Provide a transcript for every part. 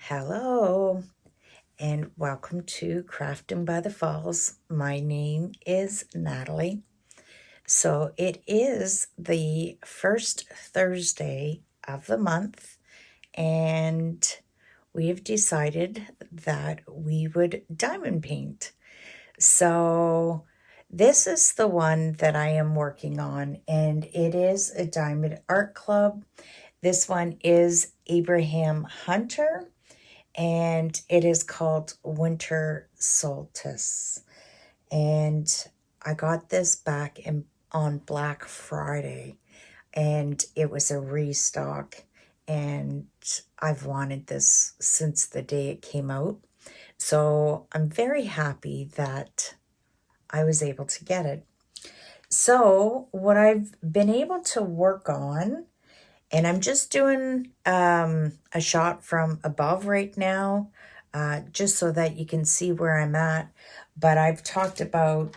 Hello, and welcome to Crafting by the Falls. My name is Natalie. So it is the first Thursday of the month, and we have decided that we would diamond paint. So this is the one that I am working on, and it is a Diamond Art Club. This one is Abraham Hunter, and it is called Winter Solstice. And I got this back on Black Friday, and it was a restock, and I've wanted this since the day it came out. So I'm very happy that I was able to get it. So what I've been able to work on, and I'm just doing a shot from above right now, just so that you can see where I'm at. But I've talked about,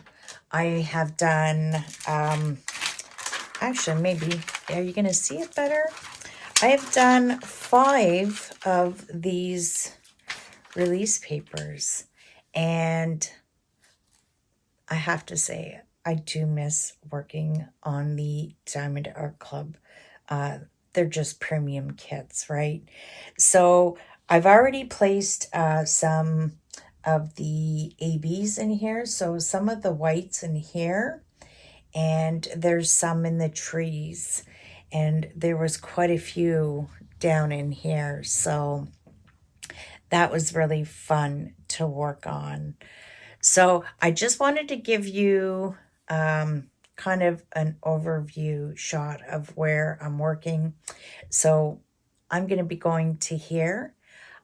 I have done, actually maybe, are you going to see it better? I have done 5 of these release papers. And I have to say, I do miss working on the Diamond Art Club. They're just premium kits, right? So I've already placed some of the ABs in here. So some of the whites in here, and there's some in the trees. And there was quite a few down in here. So that was really fun to work on. So I just wanted to give you kind of an overview shot of where I'm working. So I'm going to be going to here.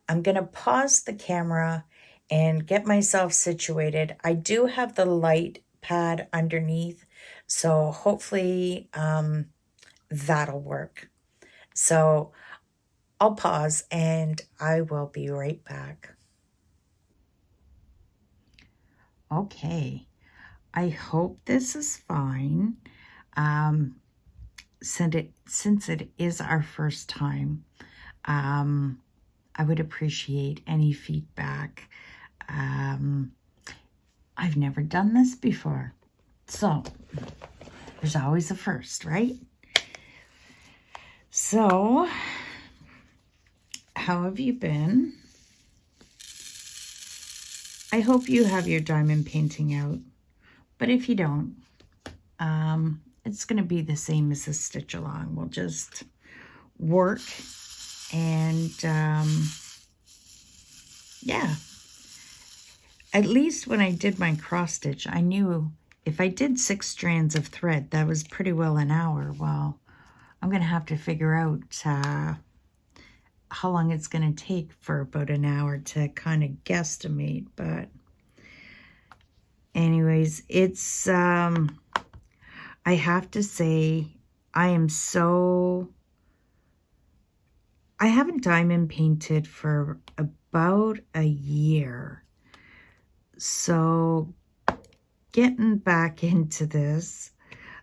I'm going to pause the camera and get myself situated. I do have the light pad underneath, so hopefully that'll work. So I'll pause and I will be right back. Okay, I hope this is fine. Since it is our first time, I would appreciate any feedback. I've never done this before, so there's always a first, right? So, how have you been? I hope you have your diamond painting out, but if you don't, it's going to be the same as the stitch along. We'll just work and yeah. At least when I did my cross stitch, I knew if I did 6 strands of thread, that was pretty well an hour. Well, I'm going to have to figure out how long it's going to take for about an hour to kind of guesstimate. But anyways, it's, I have to say, I haven't diamond painted for about a year. So getting back into this,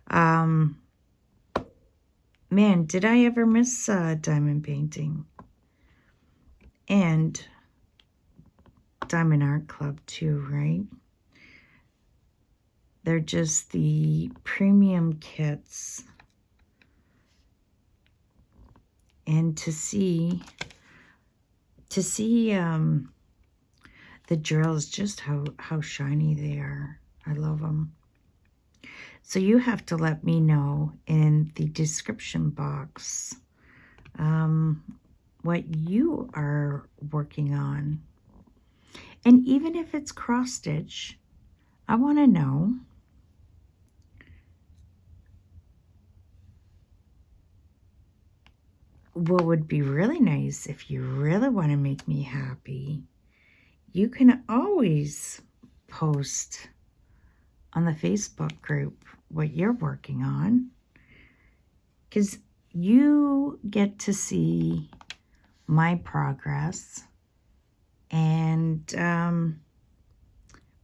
man, did I ever miss diamond painting? And Diamond Art Club too, right? They're just the premium kits. and to see the drills, just how shiny they are. I love them. So you have to let me know in the description box what you are working on. And even if it's cross stitch, I want to know. What would be really nice, if you really want to make me happy, you can always post on the Facebook group what you're working on, because you get to see my progress. And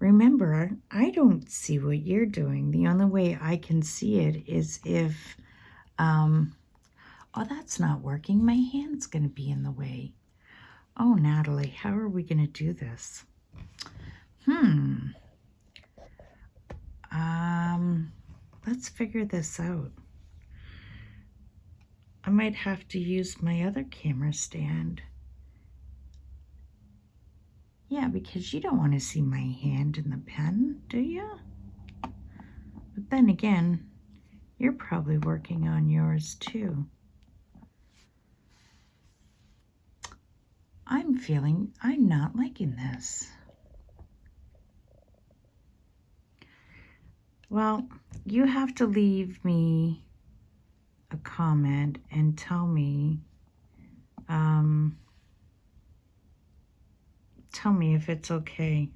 remember, I don't see what you're doing. The only way I can see it is if oh, that's not working. My hand's going to be in the way. Oh, Natalie, how are we going to do this? Let's figure this out. I might have to use my other camera stand. Yeah, because you don't want to see my hand in the pen, do you? But then again, you're probably working on yours too. I'm not liking this. Well, you have to leave me a comment and tell me if it's okay.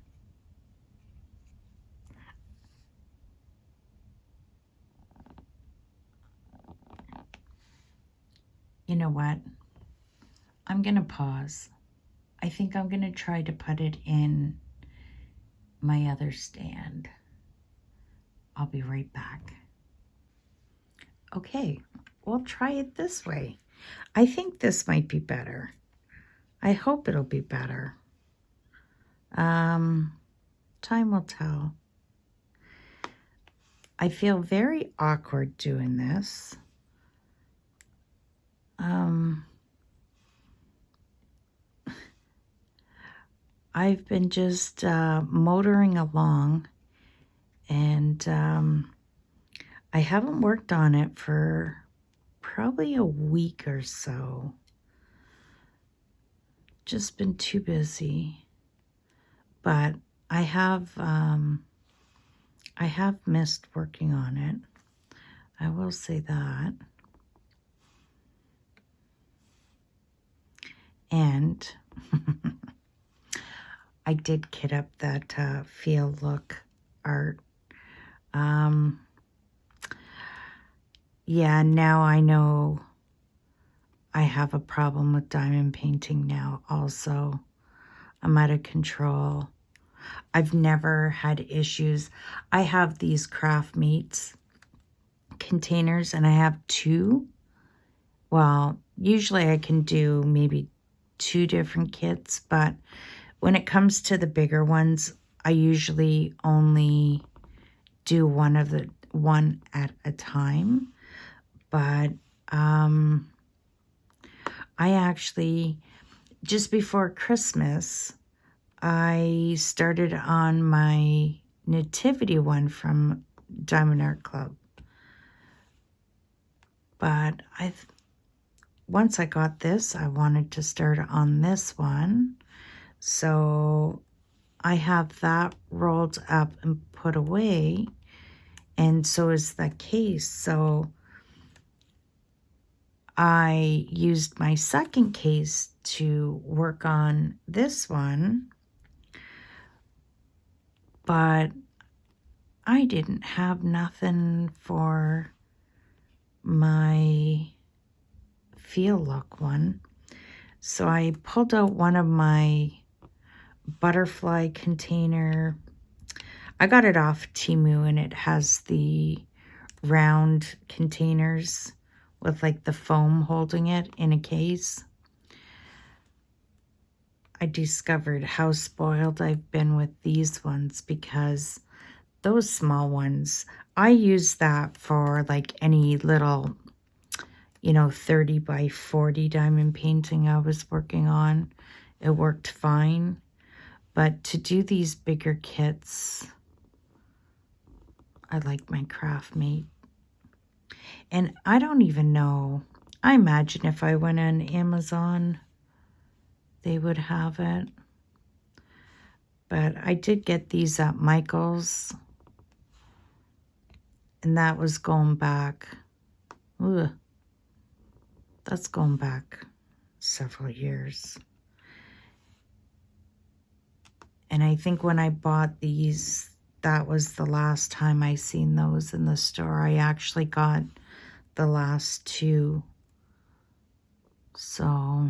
You know what? I'm going to pause. I think I'm going to try to put it in my other stand. I'll be right back. Okay, we'll try it this way. I think this might be better. I hope it'll be better. Time will tell. I feel very awkward doing this. I've been just motoring along, and I haven't worked on it for probably a week or so. Just been too busy. But I have missed working on it. I will say that. And I did kit up that Feel Look art. Yeah, now I know I have a problem with diamond painting now also. I'm out of control. I've never had issues. I have these Craft Mates containers, and I have two. Well, usually I can do maybe 2 different kits, but when it comes to the bigger ones, I usually only do one at a time. But I actually, just before Christmas, I started on my nativity one from Diamond Art Club. But once I got this, I wanted to start on this one. So I have that rolled up and put away, and so is the case. So I used my second case to work on this one, but I didn't have nothing for my Feel Look one. So I pulled out one of my butterfly container. I got it off Temu, and it has the round containers with like the foam holding it in a case. I discovered how spoiled I've been with these ones, because those small ones, I use that for like any little, 30 by 40 diamond painting I was working on. It worked fine. But to do these bigger kits, I like my Craftmate. And I don't even know. I imagine if I went on Amazon, they would have it. But I did get these at Michael's. And that was going back. Ugh, that's going back several years. And I think when I bought these, that was the last time I seen those in the store. I actually got the last two. So,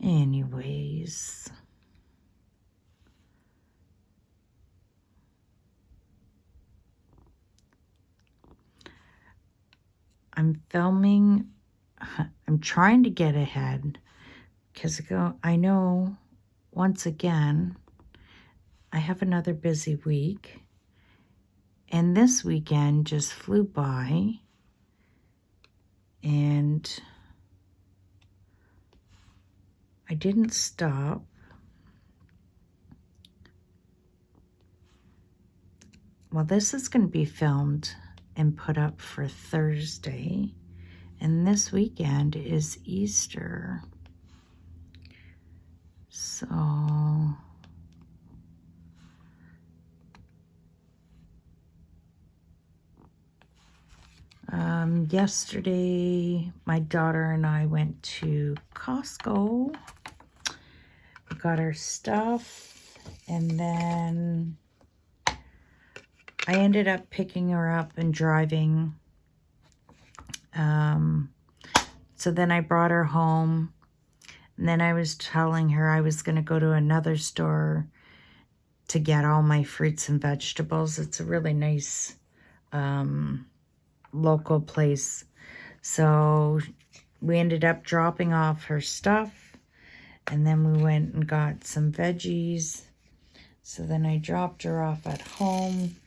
anyways. I'm filming. I'm trying to get ahead because I know once again I have another busy week, and this weekend just flew by, and I didn't stop. Well, this is going to be filmed and put up for Thursday, and this weekend is Easter. So yesterday my daughter and I went to Costco. We got our stuff, and then I ended up picking her up and driving. So then I brought her home, and then I was telling her I was going to go to another store to get all my fruits and vegetables. It's a really nice local place. So we ended up dropping off her stuff, and then we went and got some veggies. So then I dropped her off at home.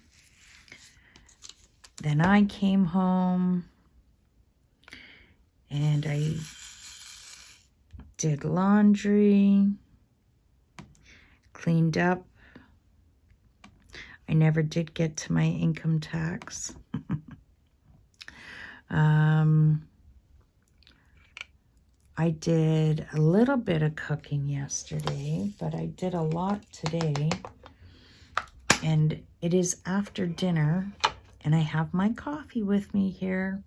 Then I came home and I did laundry, cleaned up. I never did get to my income tax. I did a little bit of cooking yesterday, but I did a lot today. And it is after dinner, and I have my coffee with me here.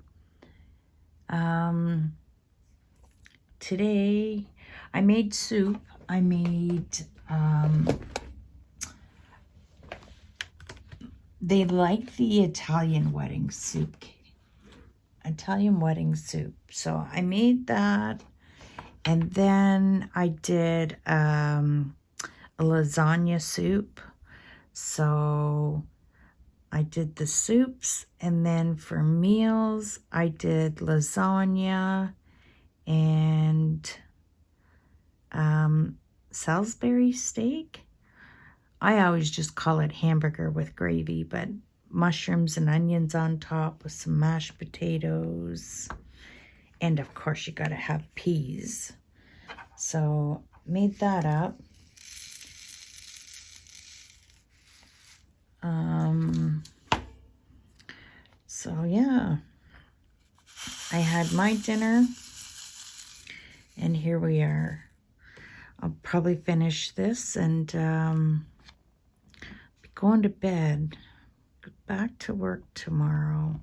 Today, I made soup. I made, they like the Italian wedding soup. So I made that. And then I did a lasagna soup. So I did the soups, and then for meals, I did lasagna and Salisbury steak. I always just call it hamburger with gravy, but mushrooms and onions on top with some mashed potatoes. And of course, you got to have peas. So made that up. So yeah, I had my dinner, and here we are. I'll probably finish this and be going to bed. Back to work tomorrow.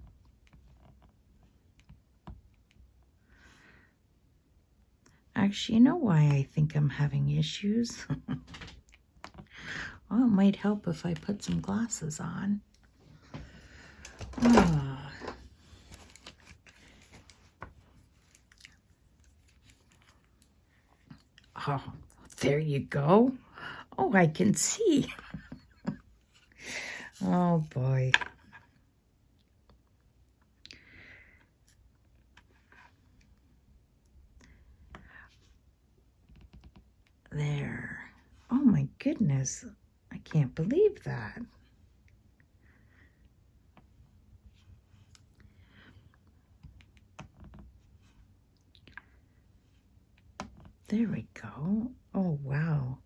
Actually, you know why I think I'm having issues? Well, it might help if I put some glasses on. Oh, there you go. Oh, I can see. Oh, boy. There. Oh, my goodness. I can't believe that. There we go. Oh, wow.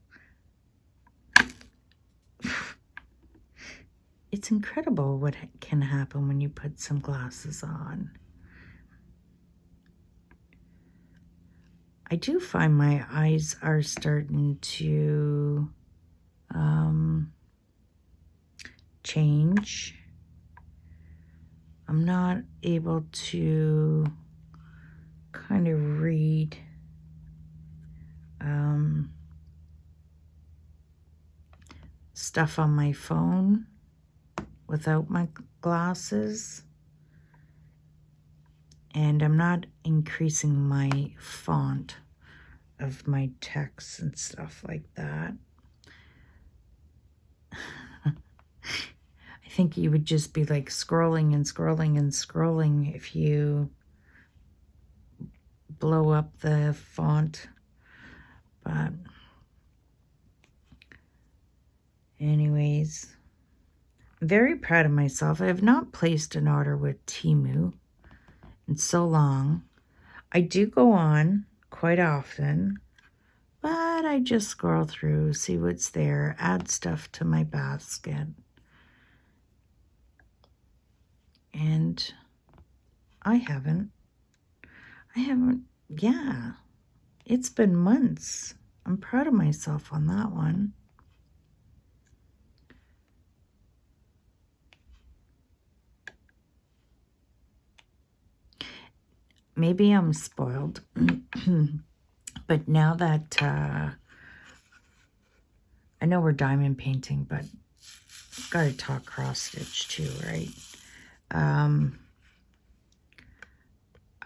It's incredible what can happen when you put some glasses on. I do find my eyes are starting to change. I'm not able to kind of read stuff on my phone without my glasses. And I'm not increasing my font of my text and stuff like that. I think you would just be like scrolling and scrolling and scrolling if you blow up the font. But anyways, I'm very proud of myself. I have not placed an order with Temu in so long. I do go on quite often, but I just scroll through, see what's there, add stuff to my basket. And I haven't, yeah, it's been months. I'm proud of myself on that one. Maybe I'm spoiled, but now that, I know we're diamond painting, but gotta talk cross stitch too, right?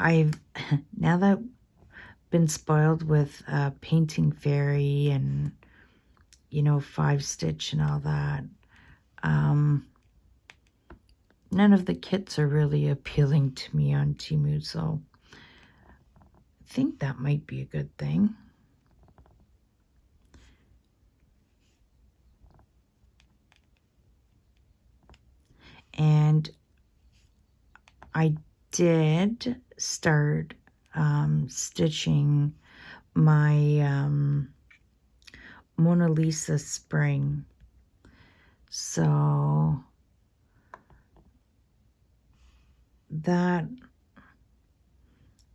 I've now that been spoiled with painting fairy and, you know, 5-stitch and all that. None of the kits are really appealing to me on Temu, so I think that might be a good thing. And I did start stitching my Mona Lisa spring. So that,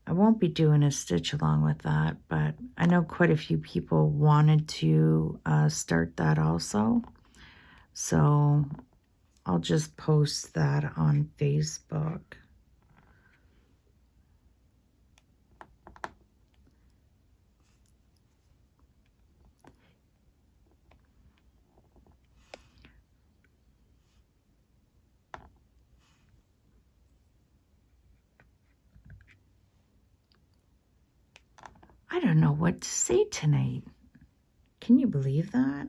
I won't be doing a stitch along with that, but I know quite a few people wanted to start that also. So I'll just post that on Facebook. I don't know what to say tonight. Can you believe that?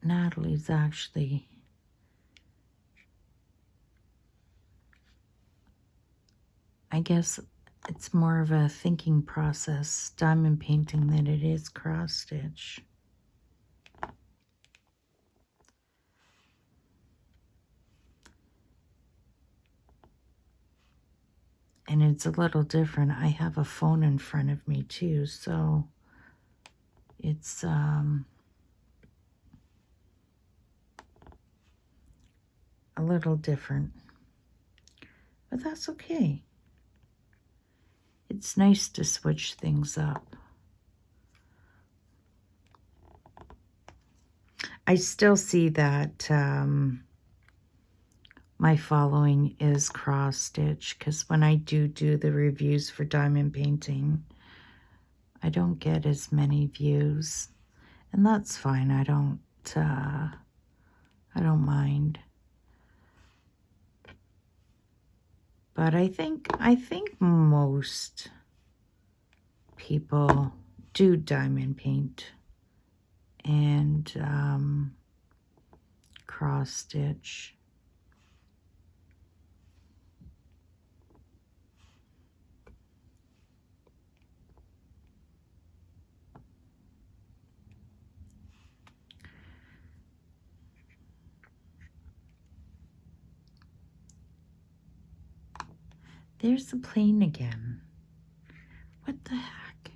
Natalie's actually, I guess it's more of a thinking process, diamond painting, than it is cross stitch. And it's a little different. I have a phone in front of me too, so it's a little different. But that's okay. It's nice to switch things up. I still see that my following is cross stitch, because when I do the reviews for diamond painting, I don't get as many views, and that's fine. I don't mind. But I think most people do diamond paint and cross stitch. There's the plane again. The heck?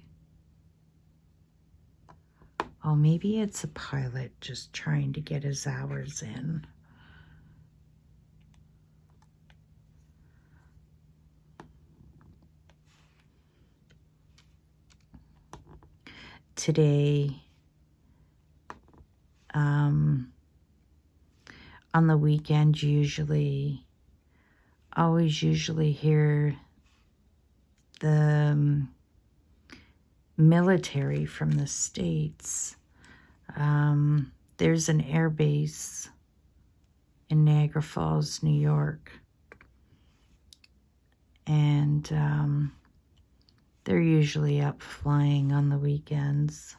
Oh, maybe it's a pilot just trying to get his hours in. Today, on the weekend, always usually hear the military from the States. There's an air base in Niagara Falls, New York. And they're usually up flying on the weekends.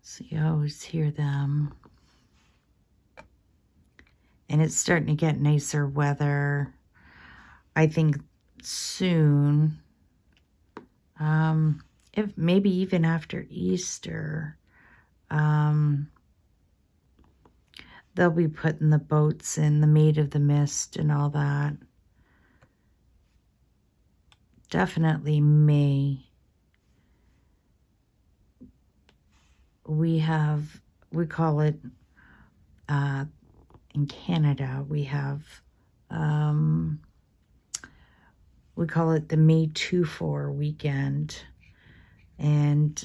So you always hear them. And it's starting to get nicer weather. I think soon, if maybe even after Easter, they'll be putting the boats in, the Maid of the Mist and all that. Definitely May. We call it, in Canada, we call it the May 2-4 weekend. And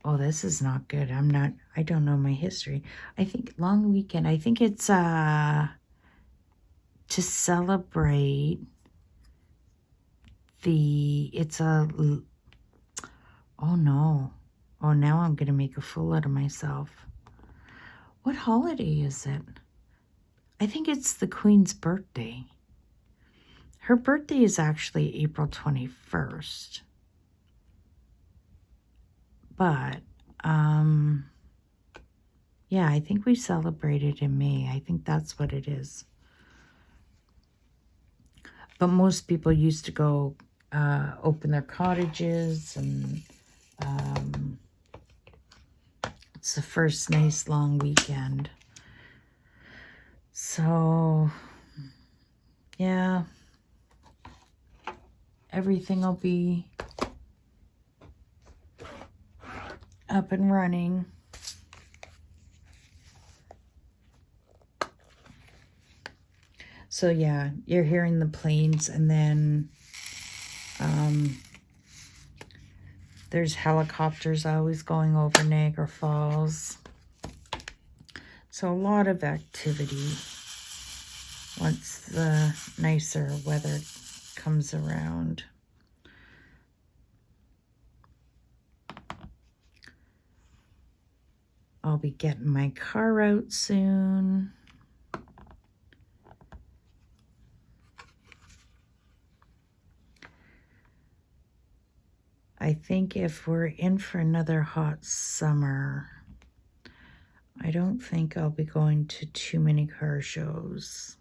oh, this is not good. I don't know my history. I think long weekend, I think it's to celebrate oh no. Oh, now I'm going to make a fool out of myself. What holiday is it? I think it's the Queen's birthday. Her birthday is actually April 21st. But, yeah, I think we celebrate it in May. I think that's what it is. But most people used to go open their cottages, and it's the first nice long weekend. So, yeah, everything will be up and running. So yeah, you're hearing the planes, and then there's helicopters always going over Niagara Falls. So a lot of activity once the nicer weather comes around. I'll be getting my car out soon. I think if we're in for another hot summer, I don't think I'll be going to too many car shows.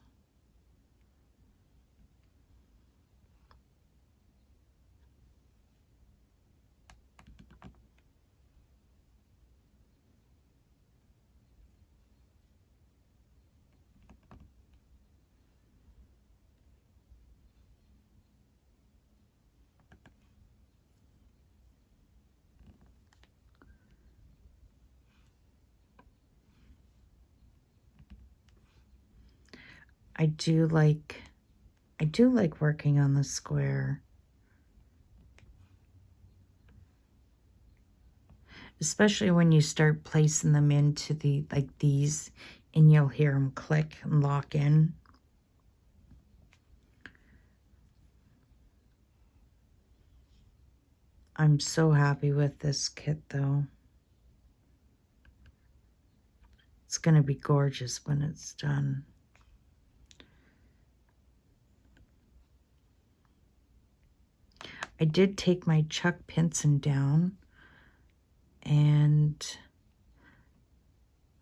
I do like working on the square. Especially when you start placing them into these, and you'll hear them click and lock in. I'm so happy with this kit though. It's going to be gorgeous when it's done. I did take my Chuck Pinson down, and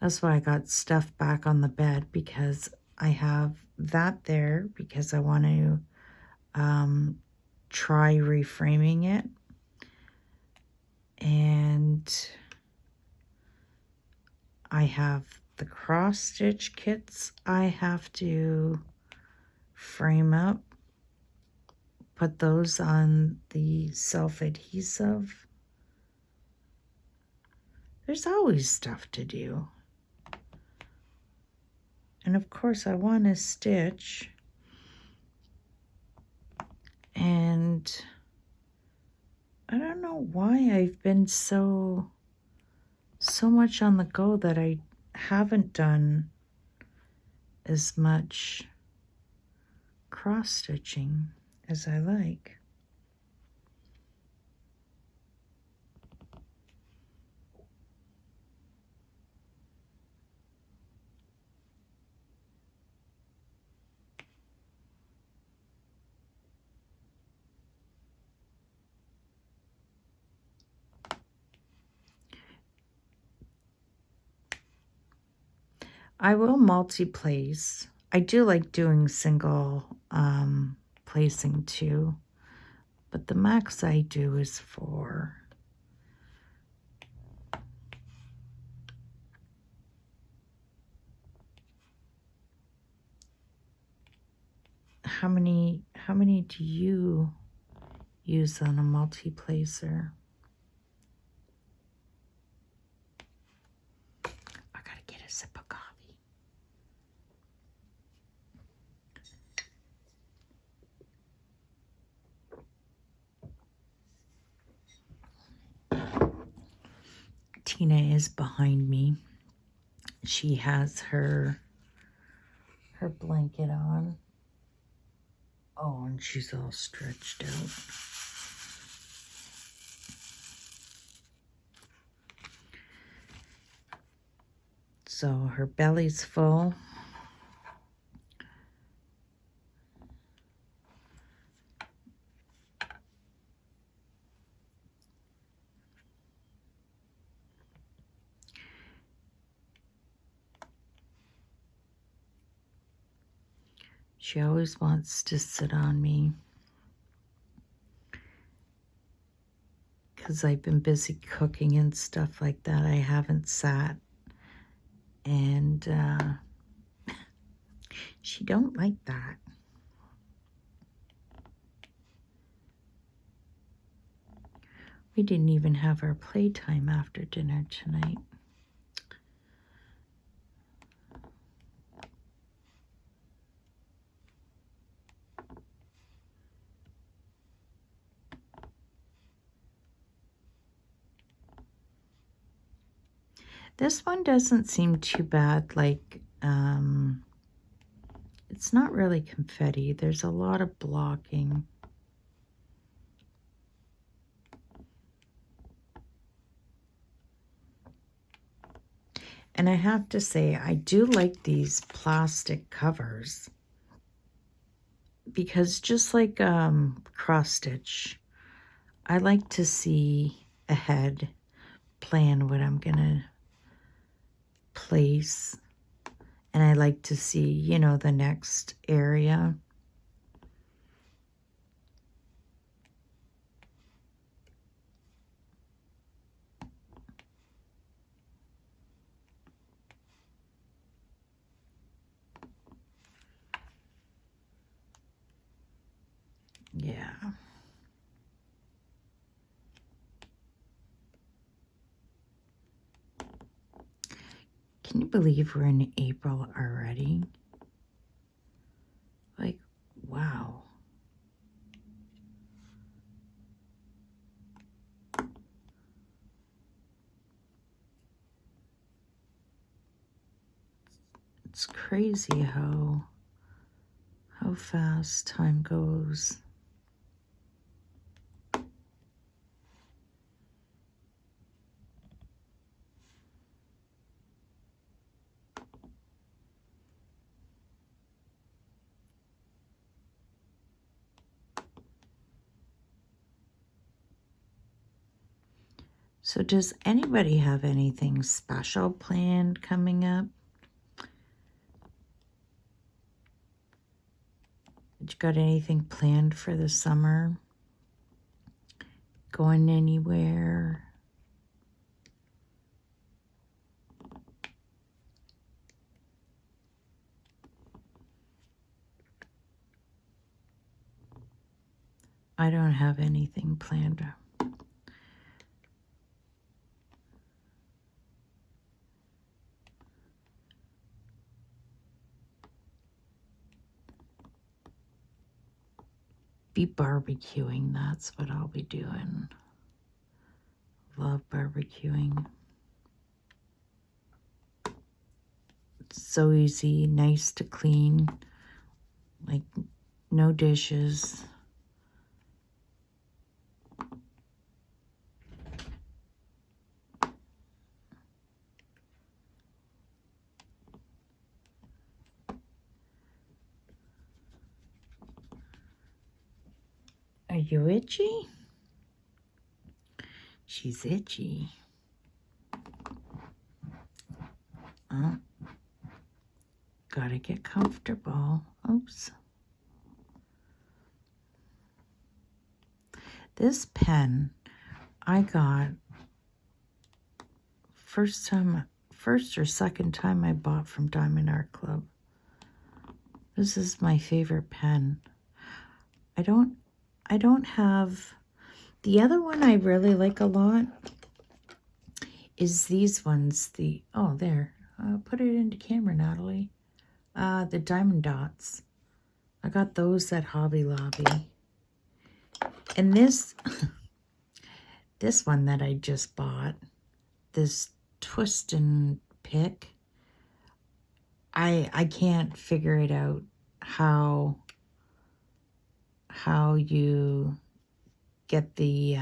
that's why I got stuff back on the bed, because I have that there because I want to try reframing it. And I have the cross stitch kits I have to frame up, put those on the self-adhesive. There's always stuff to do. And of course I want to stitch. And I don't know why I've been so much on the go that I haven't done as much cross stitching as I like. I will multi-place. I do like doing single placing too, but the max I do is 4. How many do you use on a multi-placer? I gotta get a sip of coffee. Tina is behind me. She has her blanket on. Oh, and she's all stretched out. So her belly's full. She always wants to sit on me because I've been busy cooking and stuff like that. I haven't sat, and she don't like that. We didn't even have our playtime after dinner tonight. This one doesn't seem too bad. Like, it's not really confetti. There's a lot of blocking. And I have to say, I do like these plastic covers because just like cross stitch, I like to see ahead, plan what I'm gonna place, and I like to see, you know, the next area. Yeah. Can you believe we're in April already? Like, wow. It's crazy how fast time goes. So does anybody have anything special planned coming up? You got anything planned for the summer? Going anywhere? I don't have anything planned. Be barbecuing, that's what I'll be doing. Love barbecuing. It's so easy, nice to clean, like no dishes. Are you itchy? She's itchy. Oh, gotta get comfortable. Oops. This pen I got first or second time I bought from Diamond Art Club. This is my favorite pen. I don't have, the other one I really like a lot is these ones. Oh, there. Put it into camera, Natalie. The diamond dots. I got those at Hobby Lobby. And this, this one that I just bought, this twist and pick, I can't figure it out how you get the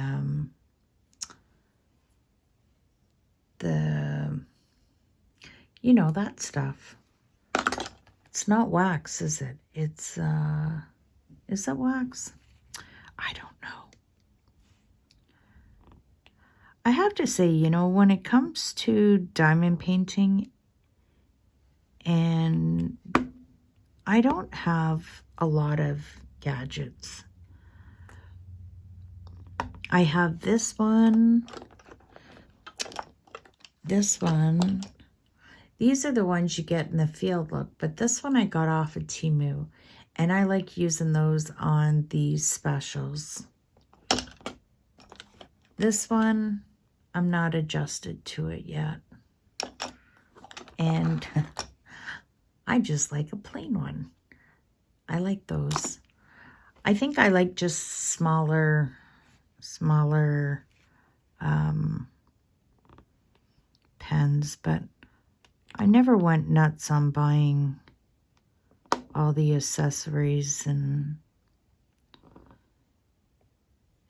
you know, that stuff. It's not wax, is it? It's is that wax? I don't know. I have to say, you know, when it comes to diamond painting, and I don't have a lot of gadgets. I have this one. This one. These are the ones you get in the field look, but this one I got off of Temu, and I like using those on these specials. This one, I'm not adjusted to it yet. And I just like a plain one. I like those. I think I like just smaller pens, but I never went nuts on buying all the accessories, and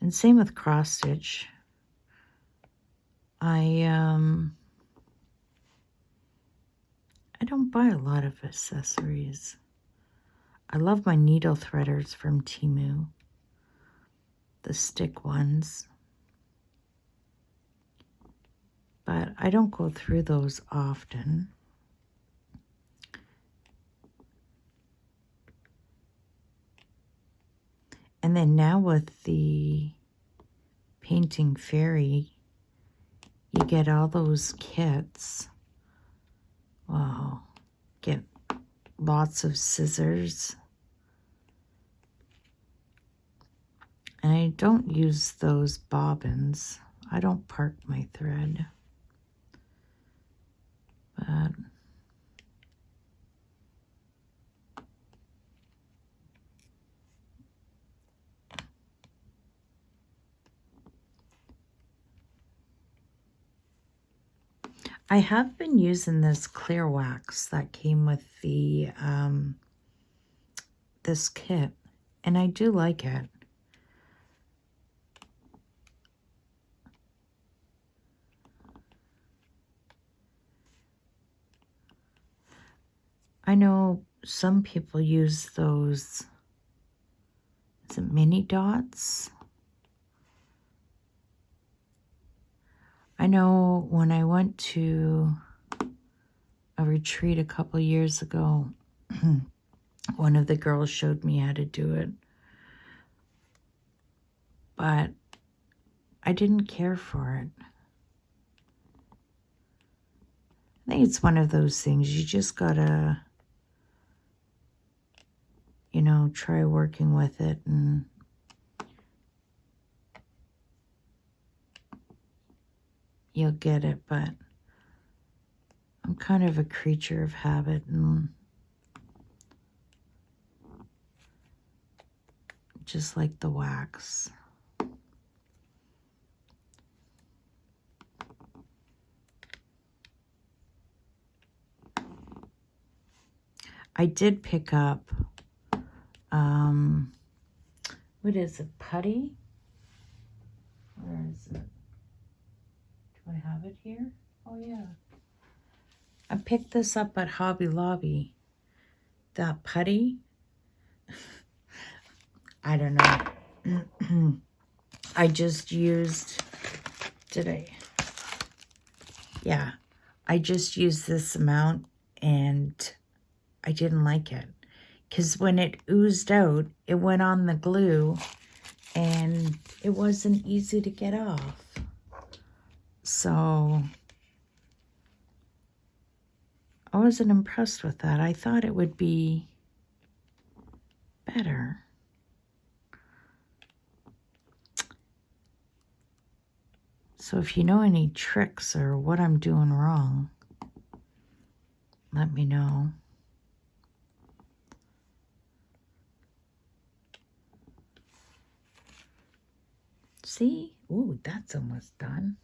same with cross stitch. I don't buy a lot of accessories. I love my needle threaders from Temu, the stick ones, but I don't go through those often. And then now with the Painting Fairy, you get all those kits. Wow. Get lots of scissors. And I don't use those bobbins. I don't park my thread. But I have been using this clear wax that came with the this kit, and I do like it. I know some people use those, is it mini dots? I know when I went to a retreat a couple years ago, one of the girls showed me how to do it, but I didn't care for it. I think it's one of those things you just gotta, you know, try working with it and you'll get it, but I'm kind of a creature of habit, and just like the wax. I did pick up, what is it, putty? Where is it? Do I have it here? Oh, yeah. I picked this up at Hobby Lobby. That putty. I don't know. I just used, yeah. I just used this amount and I didn't like it. Because when it oozed out, it went on the glue and it wasn't easy to get off. So I wasn't impressed with that. I thought it would be better. So if you know any tricks or what I'm doing wrong, let me know. See? Ooh, that's almost done.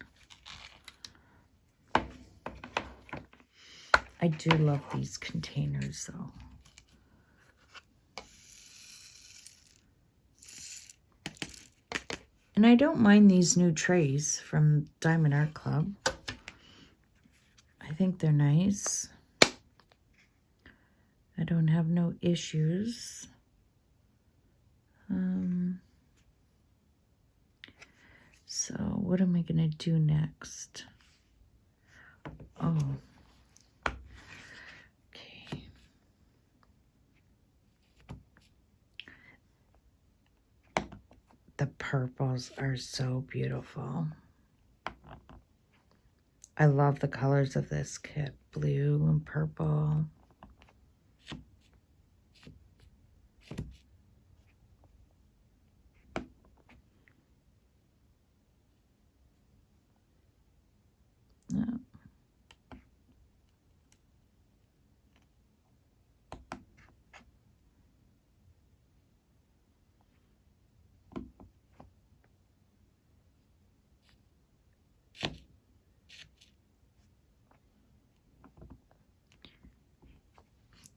I do love these containers, though. And I don't mind these new trays from Diamond Art Club. I think they're nice. I don't have no issues. So what am I going to do next? Oh. Okay. The purples are so beautiful. I love the colors of this kit. Blue and purple. Yeah.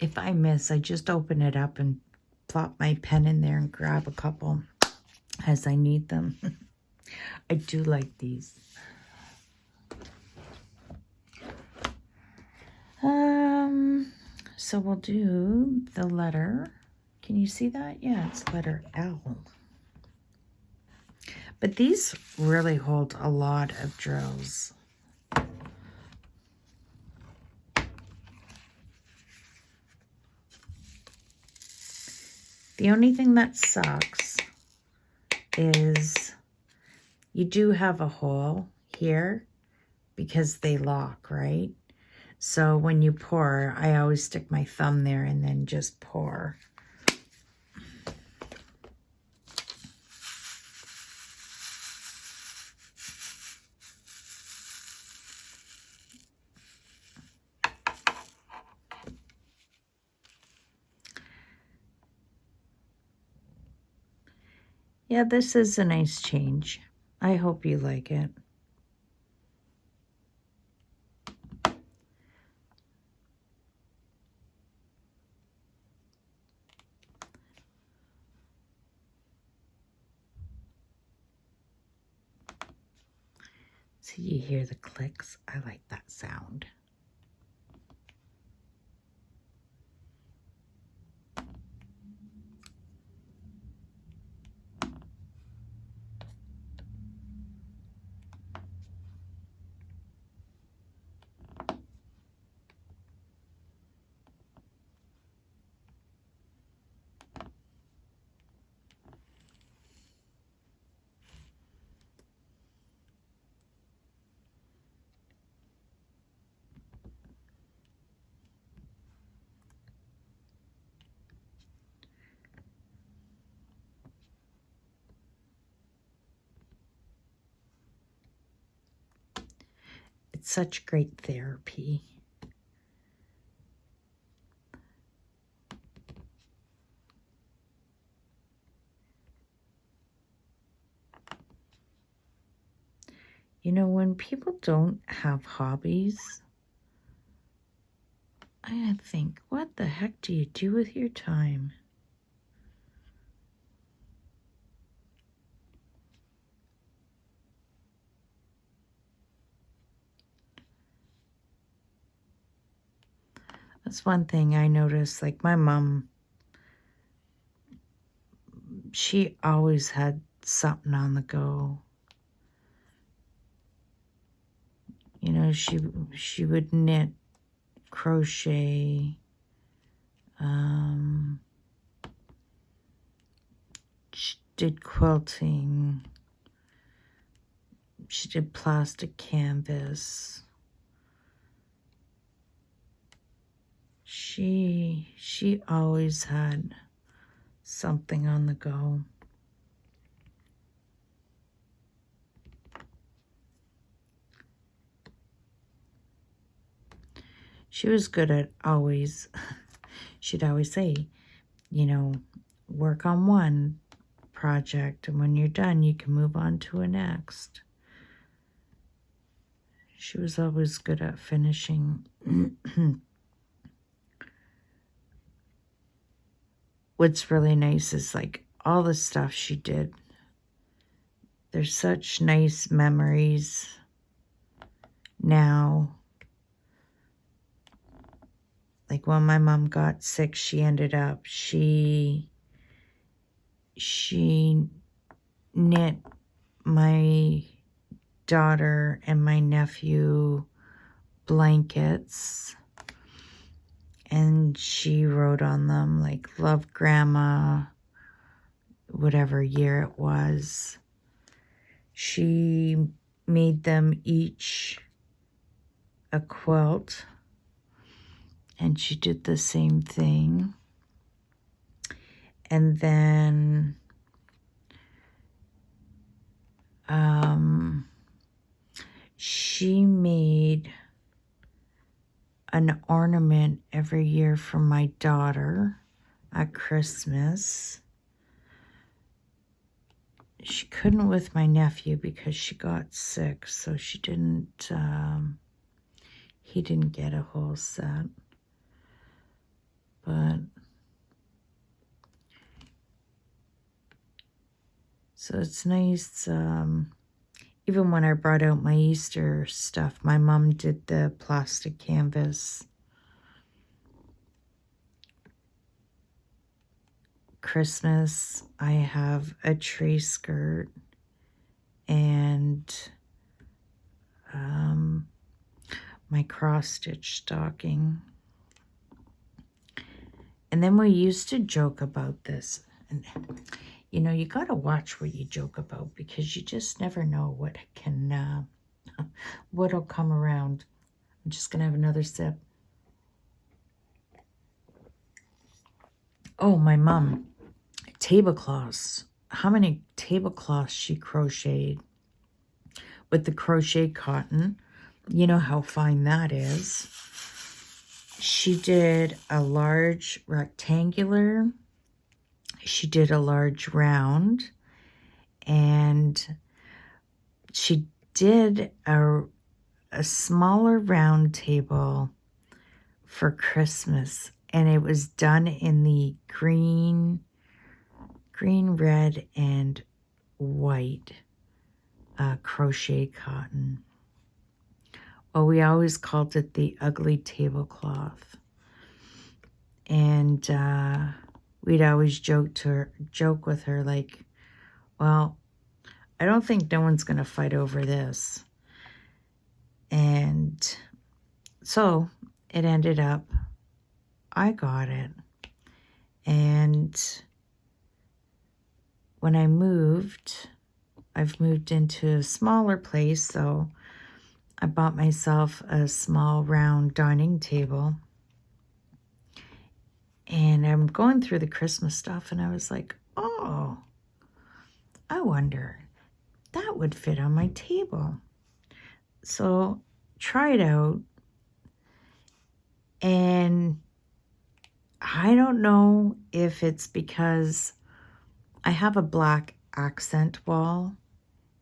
If I miss, I just open it up and plop my pen in there and grab a couple as I need them. I do like these. So we'll do the letter. Can you see that? Yeah, it's letter L. But these really hold a lot of drills. The only thing that sucks is you do have a hole here because they lock, right? So when you pour, I always stick my thumb there and then just pour. Yeah, this is a nice change. I hope you like it. So you hear the clicks? I like that sound. such great therapy. You know, when people don't have hobbies, I think, what the heck do you do with your time? That's one thing I noticed. Like my mom, she always had something on the go. You know, she would knit, crochet, she did quilting, she did plastic canvas. She always had something on the go. She was good at always, she'd always say, you know, work on one project, and when you're done, you can move on to a next. She was always good at finishing. What's really nice is like all the stuff she did. There's such nice memories now. Like when my mom got sick, she ended up, she knit my daughter and my nephew blankets, and she wrote on them like, love grandma, whatever year it was. She made them each a quilt, and she did the same thing. And then she made an ornament every year for my daughter at Christmas. She couldn't with my nephew because she got sick, so she didn't, he didn't get a whole set. But, so it's nice, even when I brought out my Easter stuff, my mom did the plastic canvas. Christmas, I have a tree skirt and my cross-stitch stocking. And then we used to joke about this. And, you know, you got to watch what you joke about because you just never know what can, what'll come around. I'm just going to have another sip. Oh, my mom. Tablecloths. How many tablecloths she crocheted with the crochet cotton. You know how fine that is. She did a large rectangular. She did a large round. And she did a smaller round table for Christmas. And it was done in the green, red, and white crochet cotton. Well, we always called it the ugly tablecloth. And we'd always joke with her like, well, I don't think no one's going to fight over this. And so it ended up, I got it. And when I moved, I've moved into a smaller place, so I bought myself a small round dining table. And I'm going through the Christmas stuff, and I was like, oh, I wonder, that would fit on my table. So try it out, and I don't know if it's because I have a black accent wall,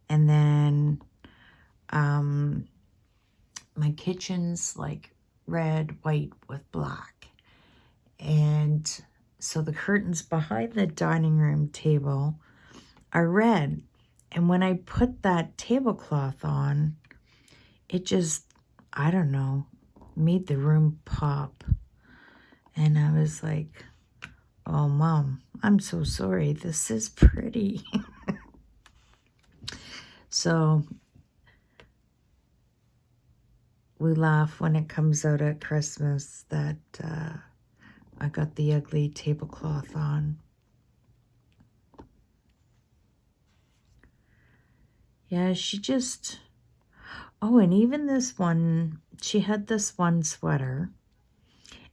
and then my kitchen's like red, white with black. And so the curtains behind the dining room table are red. And when I put that tablecloth on, it just, I don't know, made the room pop. And I was like, oh, Mom, I'm so sorry. This is pretty. So we laugh when it comes out at Christmas that I got the ugly tablecloth on. Yeah, she just... Oh, and even this one, she had this one sweater,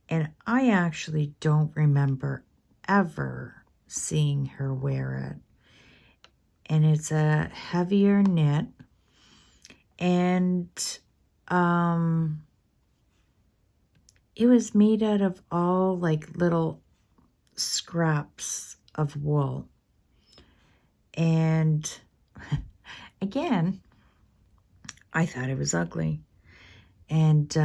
and I actually don't remember ever seeing her wear it. And it's a heavier knit, and it was made out of all like little scraps of wool. And again, I thought it was ugly. And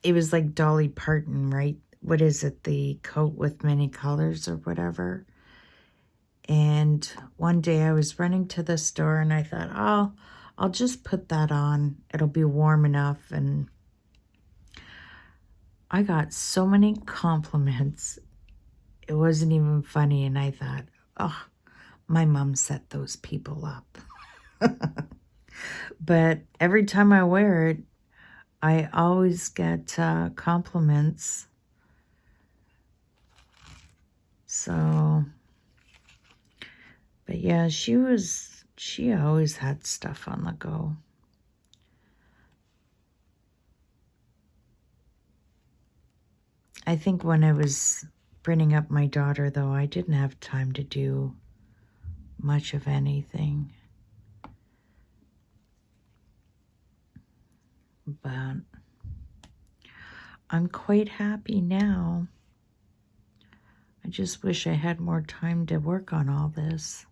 it was like Dolly Parton, right? What is it? The coat with many colors or whatever. And one day I was running to the store and I thought, oh, I'll just put that on. It'll be warm enough. And I got so many compliments. It wasn't even funny. And I thought, oh, my mom set those people up. But every time I wear it, I always get compliments. So, but yeah, she always had stuff on the go. I think when I was bringing up my daughter, though, I didn't have time to do much of anything. But I'm quite happy now. I just wish I had more time to work on all this.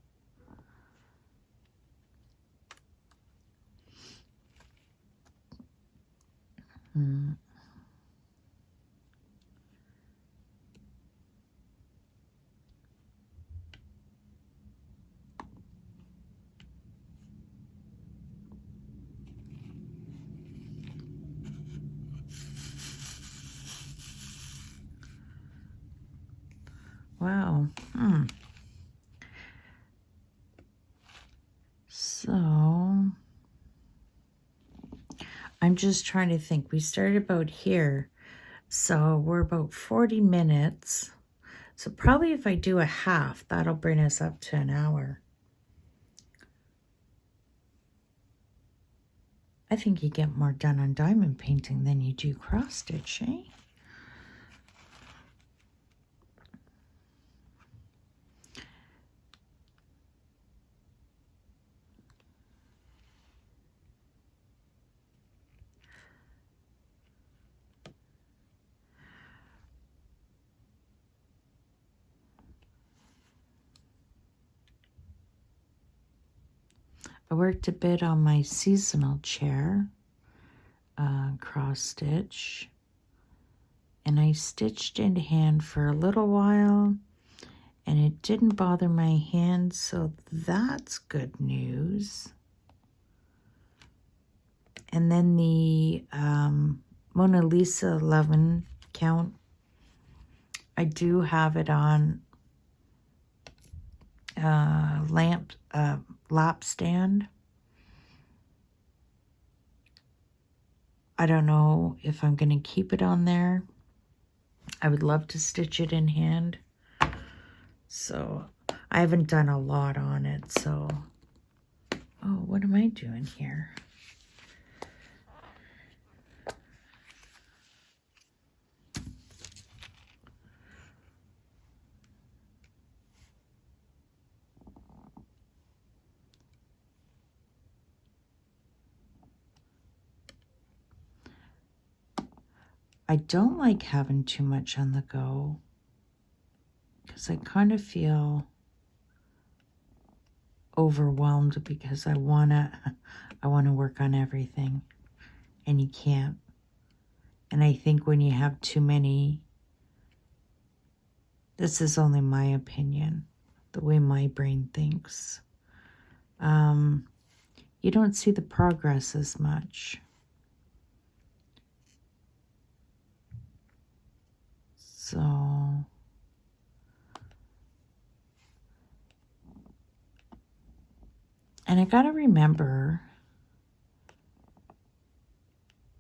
Wow. So, I'm just trying to think. We started about here. So, we're about 40 minutes. So, probably if I do a half, that'll bring us up to an hour. I think you get more done on diamond painting than you do cross stitch, eh? I worked a bit on my seasonal chair, cross stitch, and I stitched in hand for a little while, and it didn't bother my hand, so that's good news. And then the Mona Lisa 11 count, I do have it on lap stand. I don't know if I'm going to keep it on there. I would love to stitch it in hand. So I haven't done a lot on it. So, oh, what am I doing here? I don't like having too much on the go because I kind of feel overwhelmed because I wanna work on everything, and you can't. And I think when you have too many, this is only my opinion, the way my brain thinks, you don't see the progress as much. So, and I gotta remember,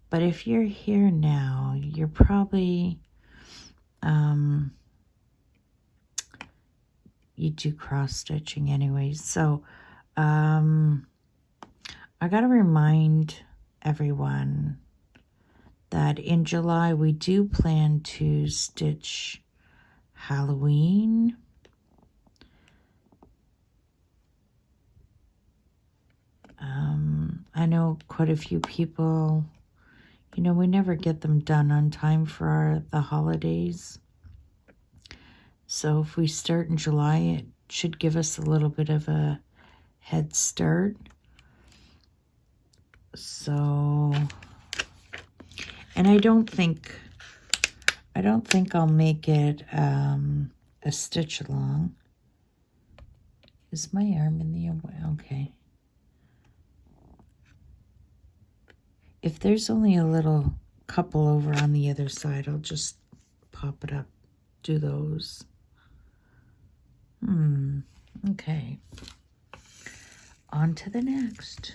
but if you're here now, you're probably, you do cross stitching anyways. So, I gotta remind everyone that in July we do plan to stitch Halloween. I know quite a few people, you know, we never get them done on time for the holidays. So if we start in July, it should give us a little bit of a head start. So, and I don't think I'll make it a stitch along. Is my arm in the way? Okay. If there's only a little couple over on the other side, I'll just pop it up, do those. Okay. On to the next.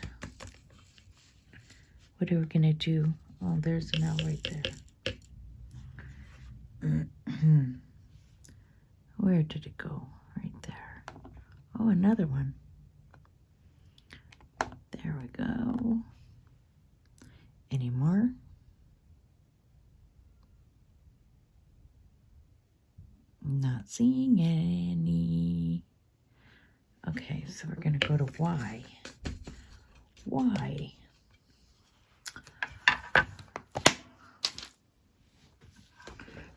What are we going to do? Oh, there's an L right there. Where did it go? Right there. Oh, another one. There we go. Any more? Not seeing any. Okay, so we're going to go to Y. Y.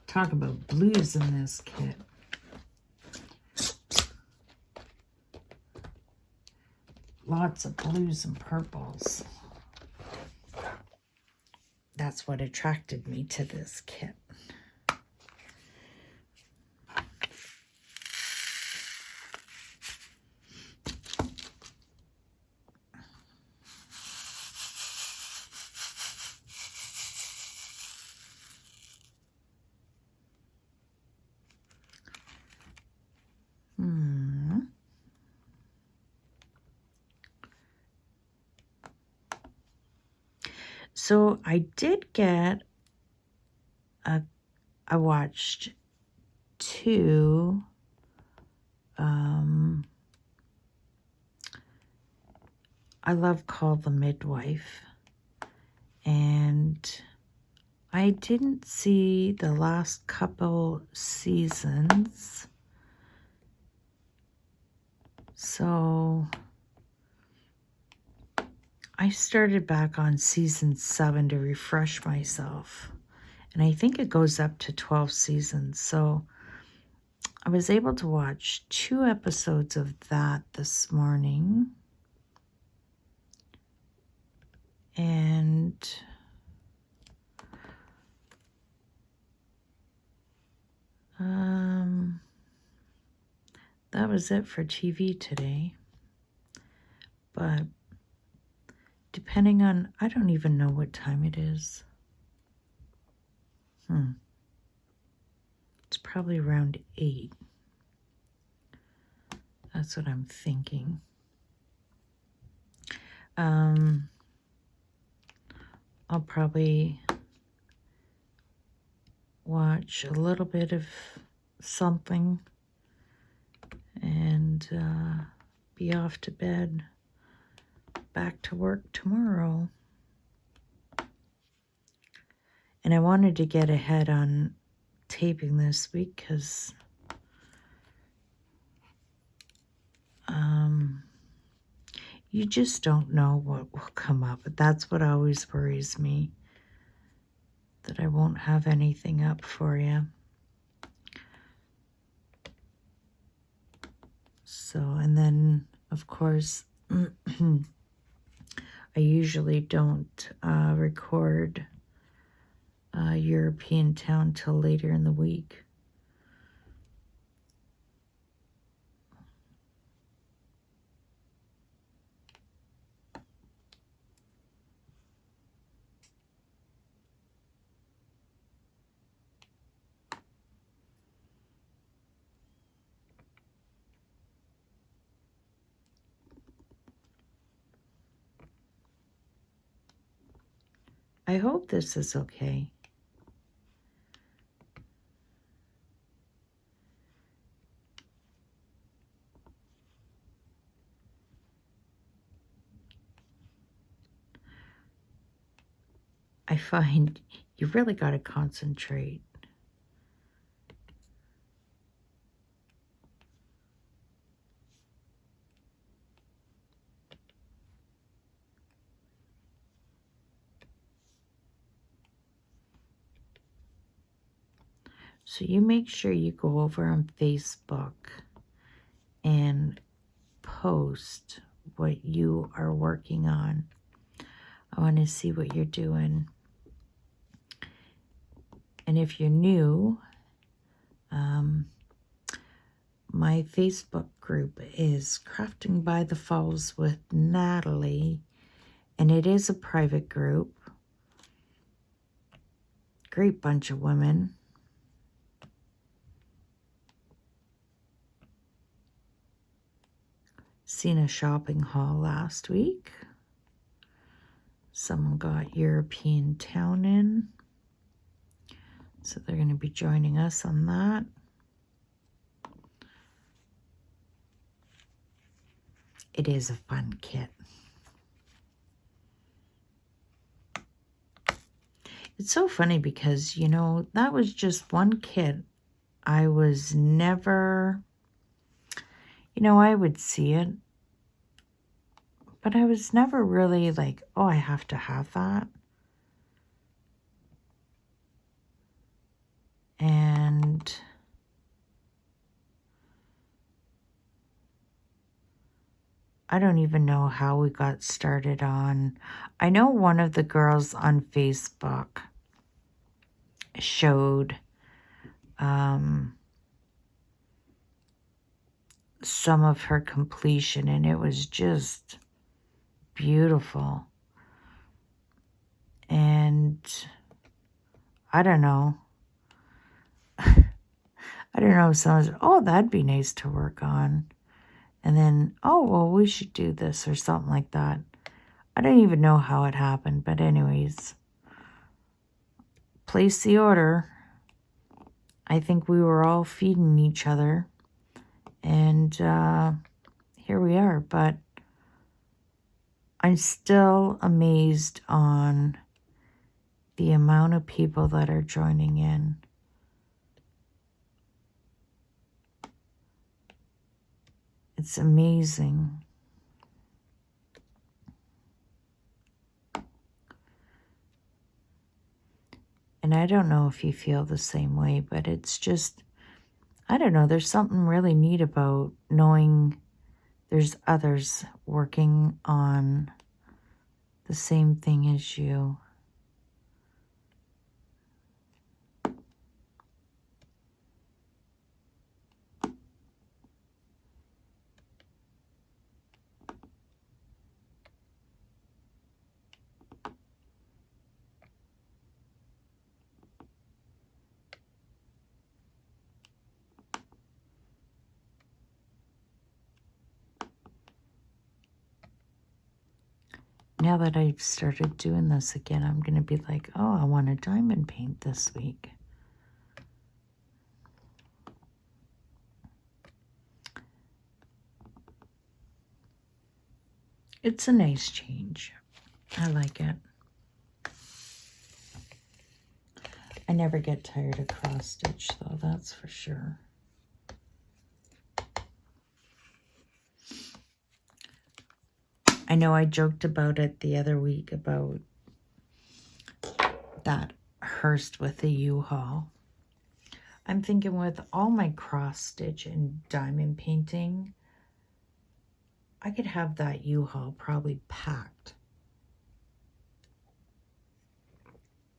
Talk about blues in this kit. Lots of blues and purples. That's what attracted me to this kit. So I did get I watched two I love Call the Midwife, and I didn't see the last couple seasons, so I started back on season 7 to refresh myself, and I think it goes up to 12 seasons. So I was able to watch 2 episodes of that this morning, and that was it for TV today. But depending on, I don't even know what time it is. It's probably around 8. That's what I'm thinking. I'll probably watch a little bit of something and be off to bed. Back to work tomorrow. And I wanted to get ahead on taping this week because you just don't know what will come up. That's what always worries me. that I won't have anything up for you. So, and then, of course, I usually don't record European Town till later in the week. I hope this is okay. I find you really got to concentrate. So you make sure you go over on Facebook and post what you are working on. I want to see what you're doing. And if you're new, my Facebook group is Crafting by the Falls with Natalie, and it is a private group. Great bunch of women. Seen a shopping haul last week. Someone got European Town in, so they're going to be joining us on that. It is a fun kit. It's so funny because, you know, that was just one kit. I was never, you know, I would see it, but I was never really like, oh, I have to have that. And I don't even know how we got started on. I know one of the girls on Facebook showed some of her completion, and it was just beautiful. And I don't know. I don't know if someone said, oh, that'd be nice to work on. And then, oh, well, we should do this or something like that. I don't even know how it happened. But anyways, place the order. I think we were all feeding each other. And here we are. But I'm still amazed on the amount of people that are joining in. It's amazing. And I don't know if you feel the same way, but it's just, I don't know, there's something really neat about knowing there's others working on the same thing as you. Now that I've started doing this again, I'm going to be like, oh, I want a diamond paint this week. It's a nice change. I like it. I never get tired of cross stitch though, that's for sure. I know I joked about it the other week about that cursed with a U-Haul. I'm thinking with all my cross stitch and diamond painting, I could have that U-Haul probably packed.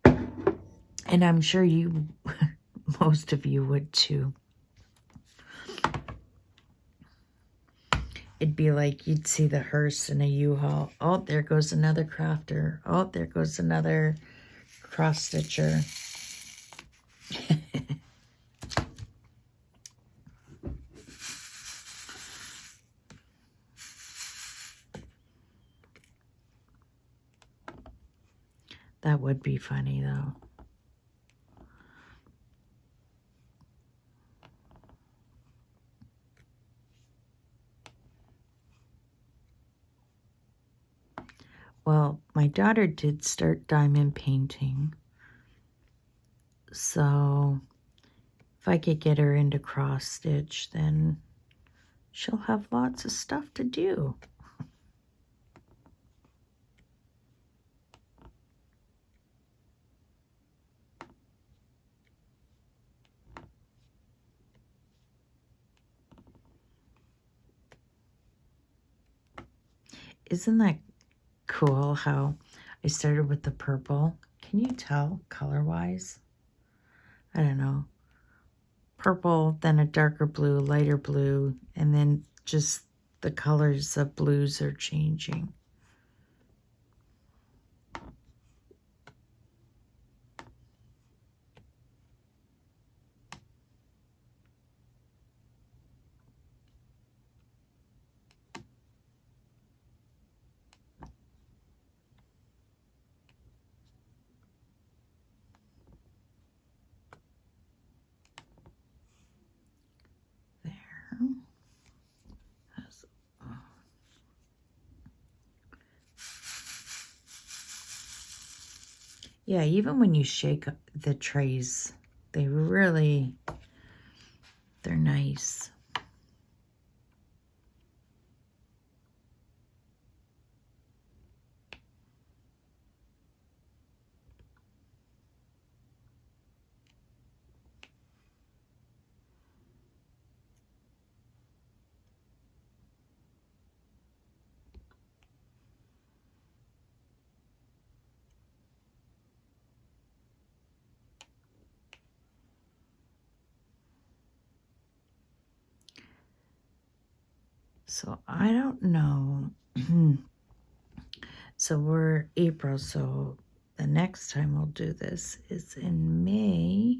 And I'm sure you, most of you would too. It'd be like you'd see the hearse in a U-Haul. Oh, there goes another crafter. Oh, there goes another cross stitcher. That would be funny though. Well, my daughter did start diamond painting. So if I could get her into cross stitch, then she'll have lots of stuff to do. Isn't that cool how I started with the purple? Can you tell color-wise? I don't know. Purple, then a darker blue, lighter blue, and then just the colors of blues are changing. Yeah, even when you shake up the trays, they're nice. So I don't know. So we're April, so the next time we'll do this is in May.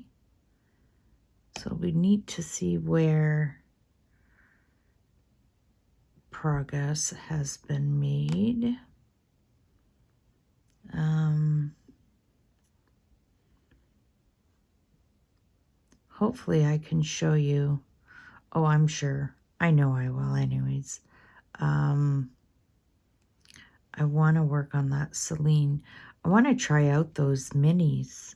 So we need to see where progress has been made. Hopefully I can show you. Oh, I'm sure. I know I will anyways. I want to work on that Celine. I want to try out those minis.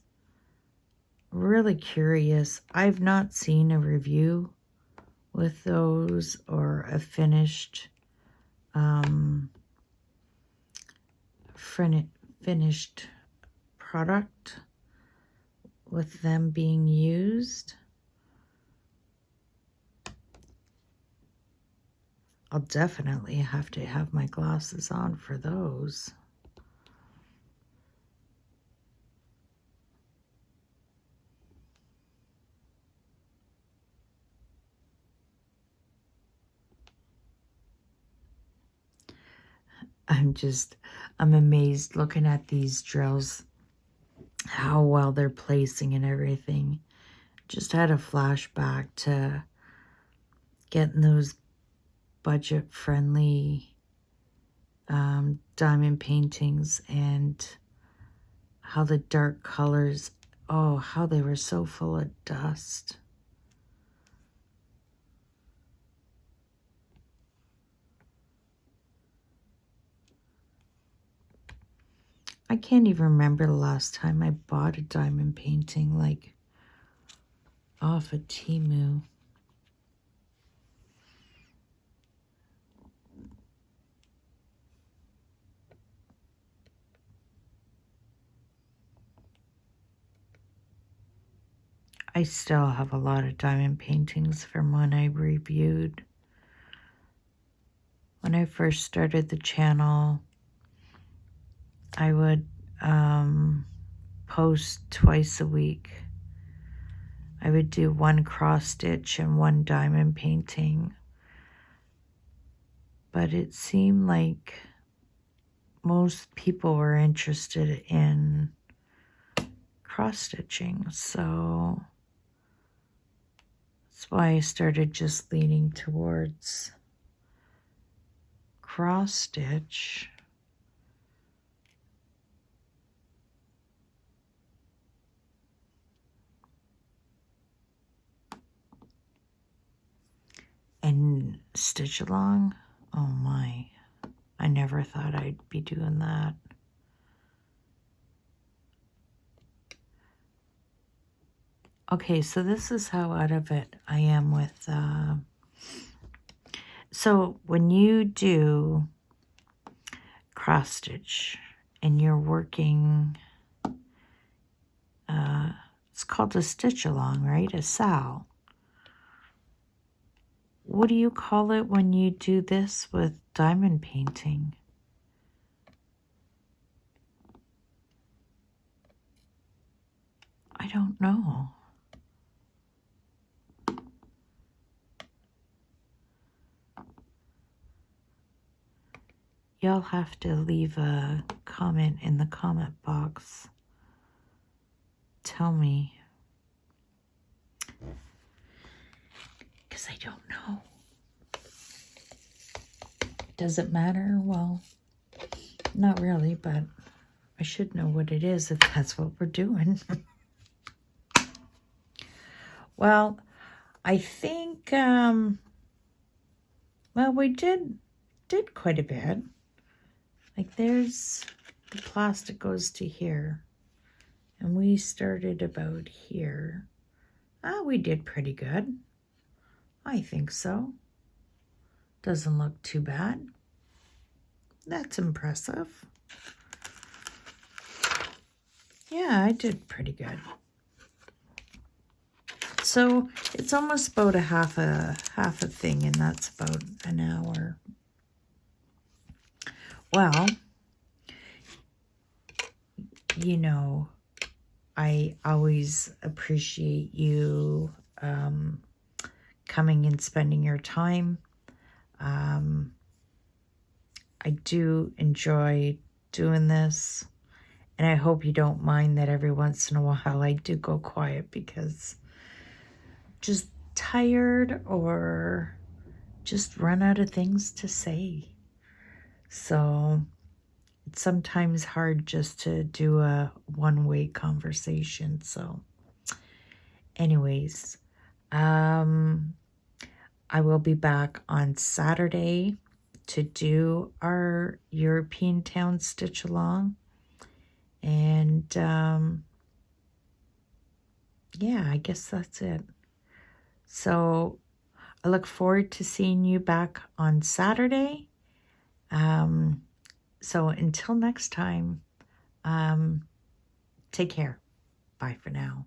Really curious. I've not seen a review with those or a finished finished product with them being used. I'll definitely have to have my glasses on for those. I'm amazed looking at these drills, how well they're placing and everything. Just had a flashback to getting those budget-friendly diamond paintings and how the dark colors, oh, how they were so full of dust. I can't even remember the last time I bought a diamond painting, like, off of Temu. I still have a lot of diamond paintings from when I reviewed. When I first started the channel, I would post twice a week. I would do one cross stitch and one diamond painting. But it seemed like most people were interested in cross stitching, so that's why I started just leaning towards cross stitch. And stitch along. Oh my, I never thought I'd be doing that. Okay, so this is how out of it I am with, so when you do cross stitch and you're working, it's called a stitch along, right? A sal. What do you call it when you do this with diamond painting? I don't know. Y'all have to leave a comment in the comment box. Tell me. Because I don't know. Does it matter? Well, not really, but I should know what it is if that's what we're doing. Well, I think, well, we did quite a bit. Like there's, the plastic goes to here. And we started about here. We did pretty good. I think so. Doesn't look too bad. That's impressive. Yeah, I did pretty good. So it's almost about a half a thing, and that's about an hour. Well, you know, I always appreciate you coming and spending your time. I do enjoy doing this, and I hope you don't mind that every once in a while I do go quiet because just tired or just run out of things to say. So it's sometimes hard just to do a one-way conversation. So anyways, I will be back on Saturday to do our European town stitch along. And yeah, I guess that's it. So I look forward to seeing you back on Saturday. So until next time, take care. Bye for now.